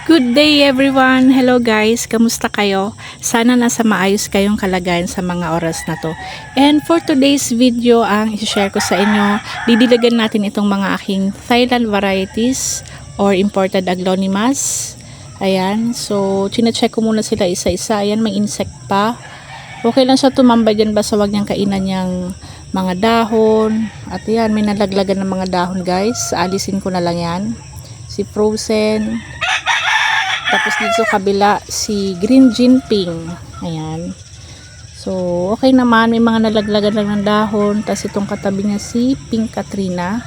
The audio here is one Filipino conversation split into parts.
Good day everyone! Hello guys! Kamusta kayo? Sana nasa maayos kayong kalagayan sa mga oras na to. And for today's video, ang i-share ko sa inyo, didilagan natin itong mga aking Thailand varieties or imported aglaonimas. Ayan, so chine-check ko muna sila isa-isa. Ayan, may insect pa. Okay lang siya tumambay dyan, basta wag niyang kainan niyang mga dahon. At ayan, may nalaglagan ng mga dahon guys. Alisin ko na lang yan. Si Frozen. Tapos dito sa kabila, si Green Jinping. Ayan. So, okay naman. May mga nalaglagan lang ng dahon. Tapos itong katabi niya si Pink Katrina.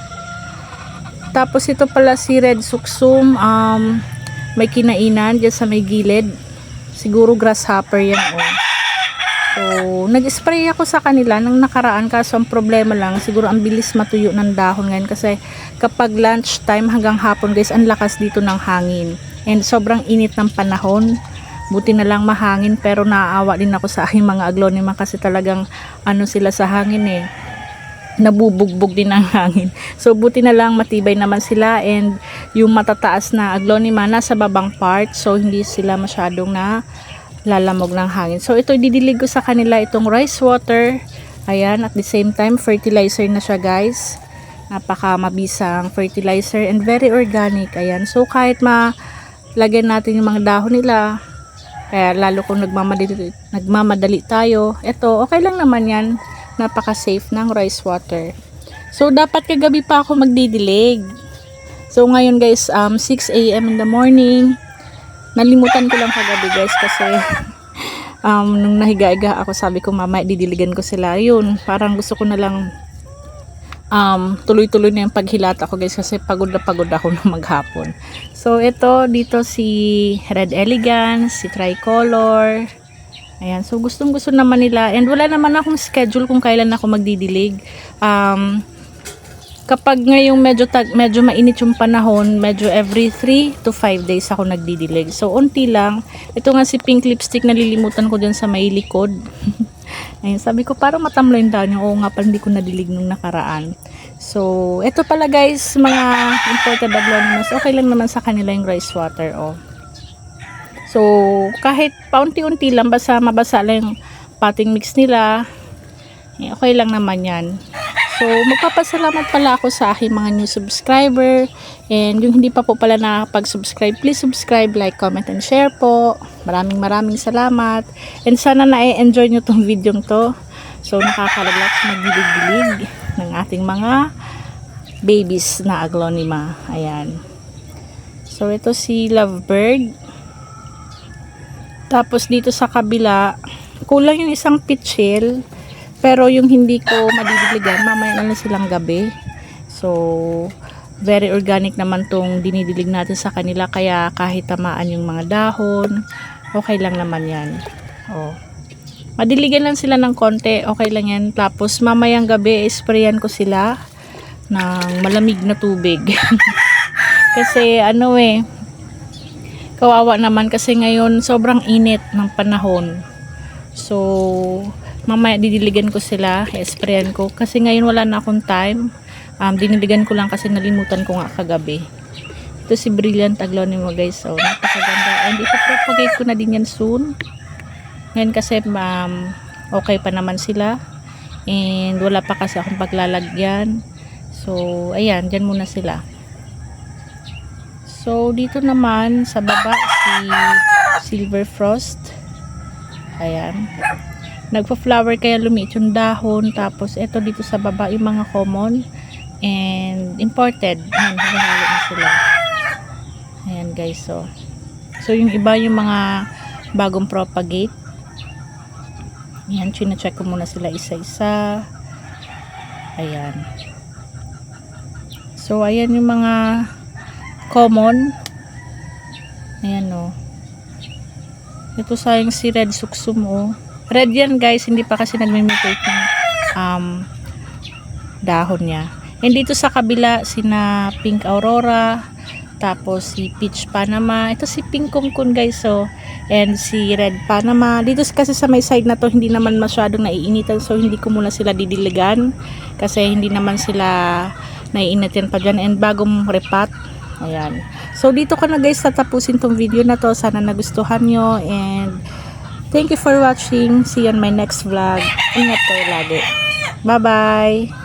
Tapos ito pala si Red Suksum. May kinainan dyan sa may gilid. Siguro grasshopper yan. Oh. So, nag-spray ako sa kanila nang nakaraan. Kaso ang problema lang, siguro ang bilis matuyo ng dahon ngayon. Kasi kapag lunch time hanggang hapon guys, ang lakas dito ng hangin. And sobrang init ng panahon. Buti na lang mahangin, pero naaawa din ako sa aking mga aglonema kasi talagang ano sila sa hangin eh. Nabubugbog din ang hangin. So buti na lang matibay naman sila, and yung matataas na aglonema nasa babang part. So hindi sila masyadong na lalamog ng hangin. So ito didilig ko sa kanila itong rice water. Ayan, at the same time fertilizer na siya guys. Napaka mabisang fertilizer and very organic. Ayan, so kahit lagyan natin yung mga dahon nila, kaya lalo kung nagmamadali tayo, eto okay lang naman yan, napaka safe ng rice water. So dapat kagabi pa ako magdidilig. So ngayon guys, 6 AM in the morning. Nalimutan ko lang kagabi guys kasi nung nahiga-higa ako, sabi ko mamaya didiligan ko sila. Yun, parang gusto ko na lang tuloy-tuloy na yung paghilata ko guys kasi pagod na pagod ako na maghapon. So ito dito si Red Elegance, si Tricolor. Ayan, so gustong-gusto naman nila, and wala naman akong schedule kung kailan ako magdidilig. Kapag ngayong medyo mainit yung panahon, medyo every 3 to 5 days ako nagdidilig. So unti lang. Ito nga si Pink Lipstick, nalilimutan ko dyan sa may likod. Ayun, sabi ko parang matamlo yung dahon. Oo nga pala, hindi ko nadilig nung nakaraan. So, ito pala guys, mga imported aglaonimas. Okay lang naman sa kanila yung rice water. Oh. So, kahit paunti-unti lang, basta mabasa lang yung potting mix nila, okay lang naman yan. So, magpapasalamat pala ako sa aking mga new subscriber. And yung hindi pa po pala nakapag-subscribe, please subscribe, like, comment, and share po. Maraming salamat. And sana na-enjoy nyo tong video to. So, nakakarelax, magdilig-dilig ng ating mga babies na aglonema. Ayan. So, ito si Lovebird. Tapos, dito sa kabila, kulang yung isang pitchil. Pero yung hindi ko madidiligan, mamaya na lang silang gabi. So, very organic naman tong dinidilig natin sa kanila. Kaya kahit tamaan yung mga dahon, okay lang naman yan. Oh. Madiligan lang sila ng konti, okay lang yan. Tapos mamayang gabi, sprayan ko sila ng malamig na tubig. Kasi ano kawawa naman kasi ngayon sobrang init ng panahon. So, mamaya didiligan ko sila, sprayan ko. Kasi ngayon wala na akong time. Diniligan ko lang kasi nalimutan ko nga kagabi. Ito si Brilliant Aglonema guys. So, napakaganda. And ipapropagate ko na din yan soon. Ngayon kasi okay pa naman sila. And wala pa kasi akong paglalagyan. So, ayan. Dyan muna sila. So, dito naman sa baba si Silver Frost. Ayan. Nagpa-flower kaya lumiit yung dahon. Tapos ito dito sa baba yung mga common and imported. Ayan, hinahalo na sila. Ayan guys, so yung iba yung mga bagong propagate. Ayan, chine-check ko muna sila isa-isa. Ayan. So ayan yung mga common. Ayan ito sayang si Red Suksum Red yan guys, hindi pa kasi nagme-mutate yung dahon niya. And dito sa kabila, sina Pink Aurora, tapos si Peach Panama, ito si Pink Kumkun guys, and si Red Panama. Dito kasi sa may side na to, hindi naman masyadong naiinitan, so hindi ko muna sila didiligan, kasi hindi naman sila naiinitan pa dyan. And bagong repat, Ayan. So, dito ko na guys tatapusin tong video na to. Sana nagustuhan nyo. And, thank you for watching. See you on my next vlog. Ingat kayo lagi. Bye-bye!